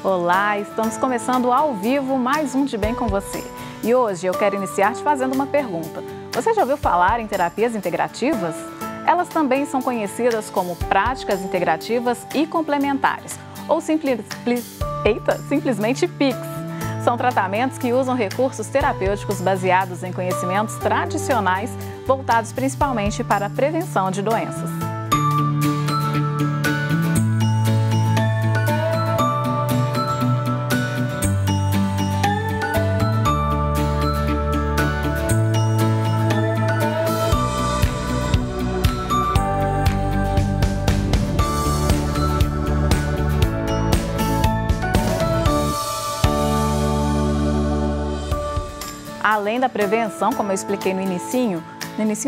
Olá, estamos começando ao vivo mais um De Bem com você. E hoje eu quero iniciar te fazendo uma pergunta. Você já ouviu falar em terapias integrativas? Elas também são conhecidas como práticas integrativas e complementares, ou simplesmente PICs. São tratamentos que usam recursos terapêuticos baseados em conhecimentos tradicionais, voltados principalmente para a prevenção de doenças. Além da prevenção, como eu expliquei no inicinho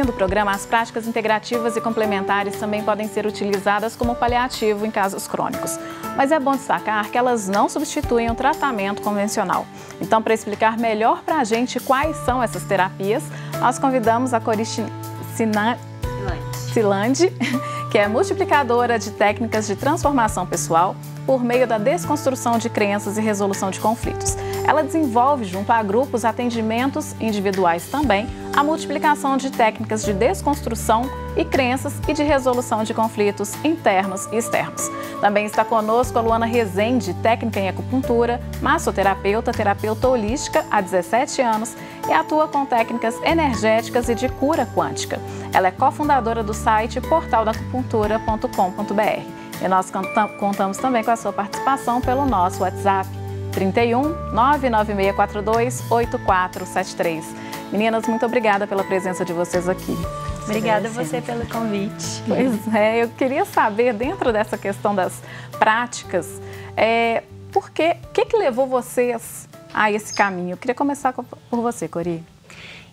do programa, as práticas integrativas e complementares também podem ser utilizadas como paliativo em casos crônicos. Mas é bom destacar que elas não substituem o tratamento convencional. Então, para explicar melhor para a gente quais são essas terapias, nós convidamos a Cori Silandi, que é multiplicadora de técnicas de transformação pessoal por meio da desconstrução de crenças e resolução de conflitos. Ela desenvolve, junto a grupos, atendimentos individuais também, a multiplicação de técnicas de desconstrução e crenças e de resolução de conflitos internos e externos. Também está conosco a Luana Rezende, técnica em acupuntura, massoterapeuta, terapeuta holística há 17 anos e atua com técnicas energéticas e de cura quântica. Ela é cofundadora do site portaldacupuntura.com.br. E nós contamos também com a sua participação pelo nosso WhatsApp 31 99642 8473. Meninas, muito obrigada pela presença de vocês aqui. Obrigada a você pelo convite. Pois é, eu queria saber, dentro dessa questão das práticas, o que levou vocês a esse caminho? Eu queria começar por você, Cori.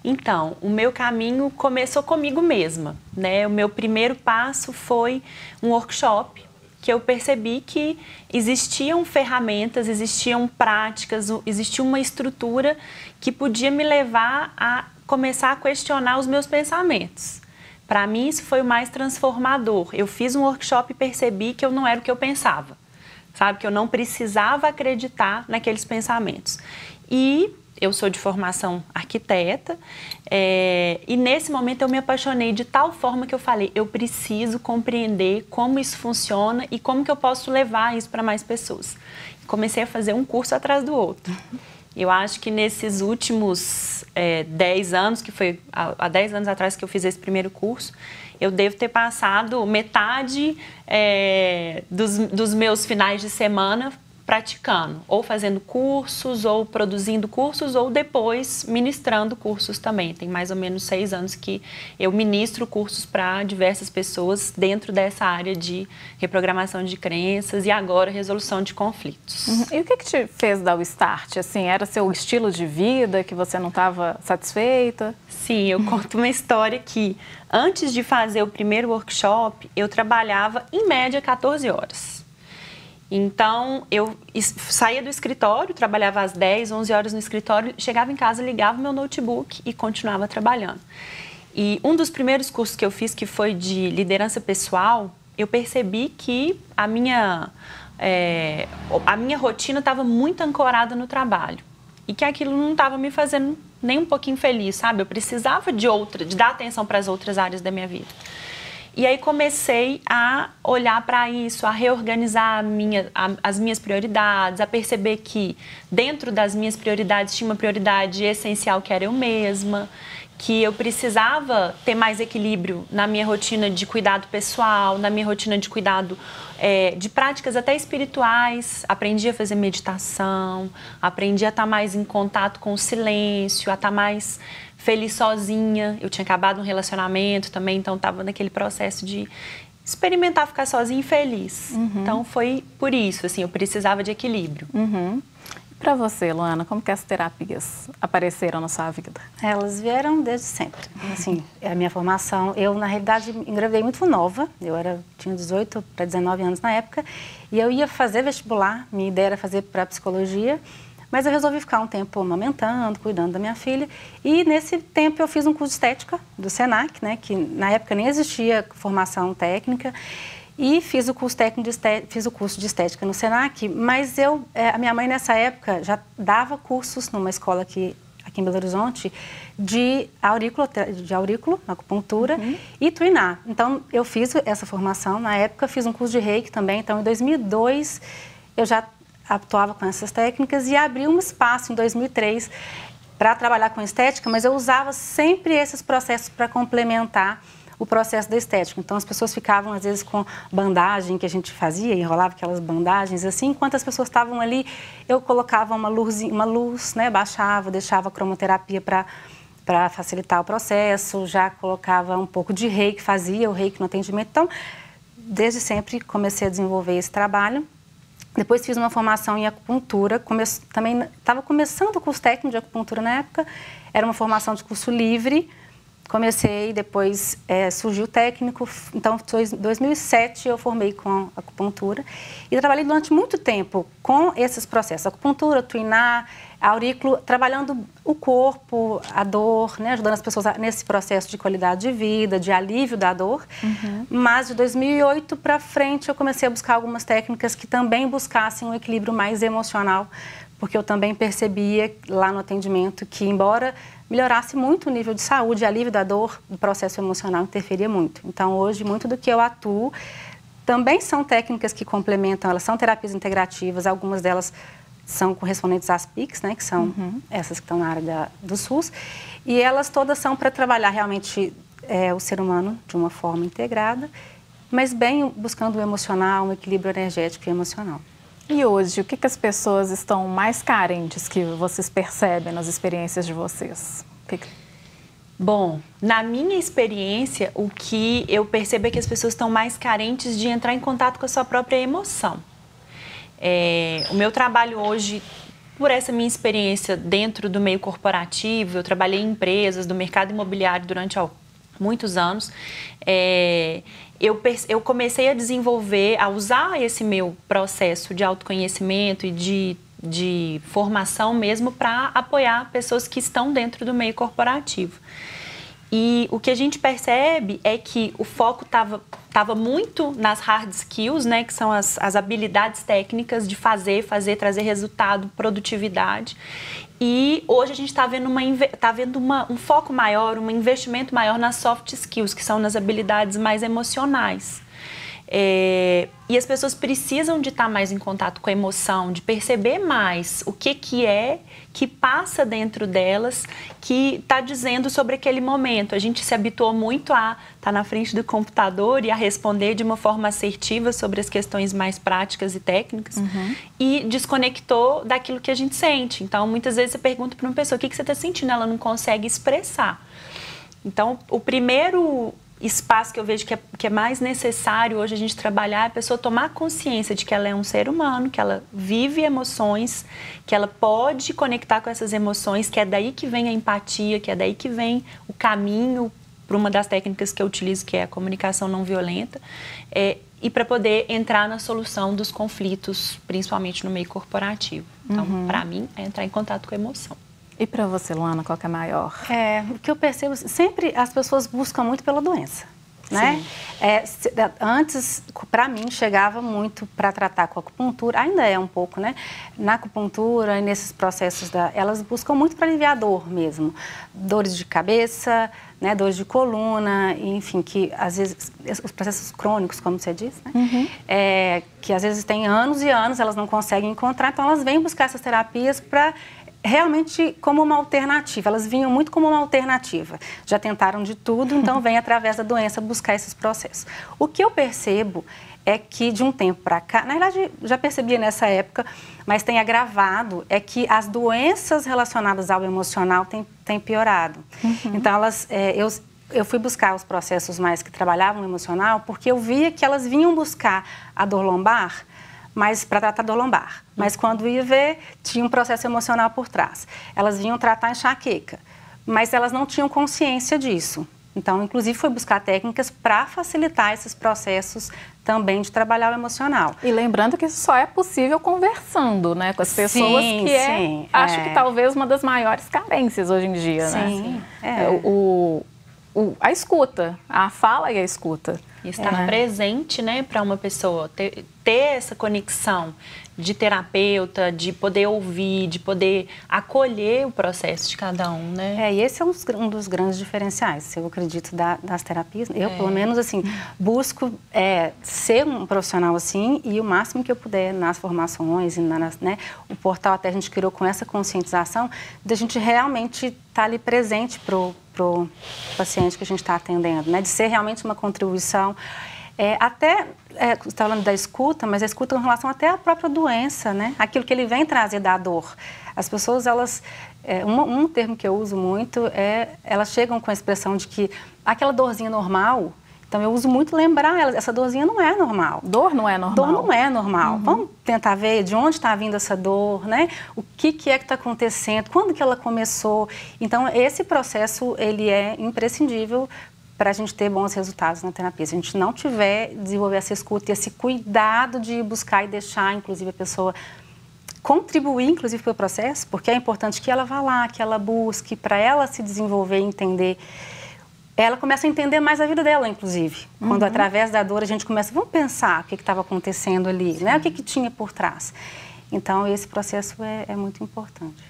Então, o meu caminho começou comigo mesma, né? O meu primeiro passo foi um workshop que eu percebi que existiam ferramentas, existiam práticas, existia uma estrutura que podia me levar a começar a questionar os meus pensamentos. Para mim, isso foi o mais transformador. Eu fiz um workshop e percebi que eu não era o que eu pensava, sabe? Que eu não precisava acreditar naqueles pensamentos. E eu sou de formação arquiteta e nesse momento eu me apaixonei de tal forma que eu falei, eu preciso compreender como isso funciona e como que eu posso levar isso para mais pessoas. Comecei a fazer um curso atrás do outro. Eu acho que nesses últimos 10 anos, que foi há 10 anos atrás que eu fiz esse primeiro curso, eu devo ter passado metade dos meus finais de semana praticando, ou fazendo cursos, ou produzindo cursos, ou depois ministrando cursos também. Tem mais ou menos 6 anos que eu ministro cursos para diversas pessoas dentro dessa área de reprogramação de crenças e agora resolução de conflitos. E o que te fez dar o start? Assim, era seu estilo de vida que você não estava satisfeita? Sim, eu conto uma história que antes de fazer o primeiro workshop, eu trabalhava em média 14 horas. Então, eu saía do escritório, trabalhava às 10, 11 horas no escritório, chegava em casa, ligava o meu notebook e continuava trabalhando. E um dos primeiros cursos que eu fiz, que foi de liderança pessoal, eu percebi que a minha rotina estava muito ancorada no trabalho e que aquilo não estava me fazendo nem um pouquinho feliz, sabe? Eu precisava de dar atenção para as outras áreas da minha vida. E aí comecei a olhar para isso, a reorganizar as minhas prioridades, a perceber que dentro das minhas prioridades tinha uma prioridade essencial que era eu mesma, que eu precisava ter mais equilíbrio na minha rotina de cuidado pessoal, na minha rotina de cuidado de práticas até espirituais. Aprendi a fazer meditação, aprendi a estar mais em contato com o silêncio, a estar mais feliz sozinha. Eu tinha acabado um relacionamento também, então estava naquele processo de experimentar ficar sozinha e feliz. Então foi por isso, assim, eu precisava de equilíbrio. Para você, Luana, como que as terapias apareceram na sua vida? Elas vieram desde sempre. Assim, a minha formação, eu na realidade engravidei muito nova, tinha 18 para 19 anos na época, e eu ia fazer vestibular, minha ideia era fazer para psicologia, mas eu resolvi ficar um tempo amamentando, cuidando da minha filha, e nesse tempo eu fiz um curso de estética do Senac, né, que na época nem existia formação técnica, E fiz o curso técnico fiz o curso de estética no Senac, mas a minha mãe nessa época já dava cursos numa escola aqui em Belo Horizonte de aurículo, acupuntura e tuinar. Então eu fiz essa formação na época, fiz um curso de Reiki também. Então em 2002 eu já atuava com essas técnicas e abri um espaço em 2003 para trabalhar com estética, mas eu usava sempre esses processos para complementar o processo da estética. Então, as pessoas ficavam, às vezes, com bandagem que a gente fazia, enrolava aquelas bandagens assim. Enquanto as pessoas estavam ali, eu colocava uma luz, né, baixava, deixava a cromoterapia para facilitar o processo, já colocava um pouco de reiki, fazia o reiki no atendimento. Então, desde sempre comecei a desenvolver esse trabalho. Depois fiz uma formação em acupuntura, também estava começando o curso técnico de acupuntura na época, era uma formação de curso livre. Comecei, depois surgiu o técnico, então em 2007 eu formei com acupuntura e trabalhei durante muito tempo com esses processos, acupuntura, tuinar, aurículo, trabalhando o corpo, a dor, né, ajudando as pessoas nesse processo de qualidade de vida, de alívio da dor. Mas de 2008 para frente eu comecei a buscar algumas técnicas que também buscassem um equilíbrio mais emocional, porque eu também percebia lá no atendimento que, embora melhorasse muito o nível de saúde, alívio da dor, o processo emocional interferia muito. Então, hoje, muito do que eu atuo também são técnicas que complementam, elas são terapias integrativas, algumas delas são correspondentes às PICs, né, que são essas que estão na área do SUS, e elas todas são para trabalhar realmente o ser humano de uma forma integrada, mas bem buscando o emocional, um equilíbrio energético e emocional. E hoje, o que as pessoas estão mais carentes que vocês percebem nas experiências de vocês? Bom, na minha experiência, o que eu percebo é que as pessoas estão mais carentes de entrar em contato com a sua própria emoção. O meu trabalho hoje, por essa minha experiência dentro do meio corporativo, eu trabalhei em empresas do mercado imobiliário durante muitos anos, eu comecei a desenvolver, a usar esse meu processo de autoconhecimento e de formação mesmo para apoiar pessoas que estão dentro do meio corporativo. E o que a gente percebe é que o foco estava muito nas hard skills, né, que são as habilidades técnicas de fazer, trazer resultado, produtividade. E hoje a gente está vendo, um foco maior, um investimento maior nas soft skills, que são nas habilidades mais emocionais. E as pessoas precisam de estar mais em contato com a emoção, de perceber mais o que passa dentro delas, que está dizendo sobre aquele momento. A gente se habituou muito a estar na frente do computador e a responder de uma forma assertiva sobre as questões mais práticas e técnicas e desconectou daquilo que a gente sente. Então, muitas vezes você pergunta para uma pessoa o que você está sentindo, ela não consegue expressar. Então, o primeiro espaço que eu vejo que é mais necessário hoje a gente trabalhar é a pessoa tomar consciência de que ela é um ser humano, que ela vive emoções, que ela pode conectar com essas emoções, que é daí que vem a empatia, que é daí que vem o caminho para uma das técnicas que eu utilizo, que é a comunicação não violenta, e para poder entrar na solução dos conflitos, principalmente no meio corporativo. Então, para mim, é entrar em contato com a emoção. E para você, Luana, qual que é a maior? O que eu percebo, sempre as pessoas buscam muito pela doença, né? Antes, para mim, chegava muito para tratar com a acupuntura, ainda é um pouco, né? Na acupuntura e nesses processos, elas buscam muito para aliviar a dor mesmo. Dores de cabeça, né? Dores de coluna, enfim, que às vezes, os processos crônicos, como você disse, né? Que às vezes tem anos e anos, elas não conseguem encontrar, então elas vêm buscar essas terapias para realmente como uma alternativa, elas vinham muito como uma alternativa. Já tentaram de tudo, então vem através da doença buscar esses processos. O que eu percebo é que de um tempo para cá, na verdade já percebia nessa época, mas tem agravado, é que as doenças relacionadas ao emocional têm piorado. Então eu fui buscar os processos mais que trabalhavam o emocional, porque eu via que elas vinham buscar a dor lombar, mas para tratar dor lombar. Mas quando ia ver, tinha um processo emocional por trás. Elas vinham tratar a enxaqueca, mas elas não tinham consciência disso. Então, inclusive, foi buscar técnicas para facilitar esses processos também de trabalhar o emocional. E lembrando que isso só é possível conversando, né, com as pessoas, acho que talvez uma das maiores carências hoje em dia, né? Sim. A escuta, a fala e a escuta. E estar presente, né, para uma pessoa, ter essa conexão de terapeuta, de poder ouvir, de poder acolher o processo de cada um, né? E esse é um dos grandes diferenciais, eu acredito, das terapias. Eu, pelo menos, assim, busco ser um profissional assim e o máximo que eu puder nas formações e né? O portal até a gente criou com essa conscientização da gente realmente estar ali presente pro paciente que a gente está atendendo, né? De ser realmente uma contribuição. Você está falando da escuta, mas a escuta em relação até à própria doença, né? Aquilo que ele vem trazer da dor. As pessoas, elas... um termo que eu uso muito elas chegam com a expressão de que aquela dorzinha normal, então eu uso muito lembrar elas, essa dorzinha não é normal. Dor não é normal. Dor não é normal. Vamos tentar ver de onde está vindo essa dor, né? O que é que está acontecendo, quando que ela começou. Então, esse processo, ele é imprescindível para a gente ter bons resultados na terapia. Se a gente não desenvolver essa escuta e esse cuidado de buscar e deixar, inclusive, a pessoa contribuir, inclusive, para o processo, porque é importante que ela vá lá, que ela busque, para ela se desenvolver e entender. Ela começa a entender mais a vida dela, inclusive. Quando, através da dor, a gente começa, vamos pensar o que estava acontecendo ali, né? O que tinha por trás. Então, esse processo é muito importante.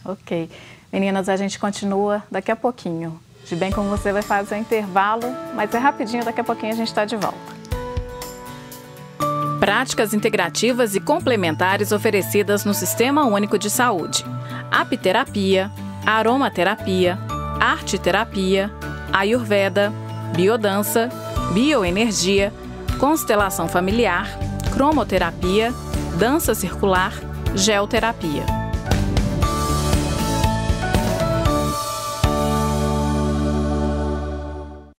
Ok. Meninas, a gente continua daqui a pouquinho. De bem como você vai fazer um intervalo, mas é rapidinho, daqui a pouquinho a gente está de volta. Práticas integrativas e complementares oferecidas no Sistema Único de Saúde. Apiterapia, aromaterapia, arteterapia, ayurveda, biodança, bioenergia, constelação familiar, cromoterapia, dança circular, geoterapia.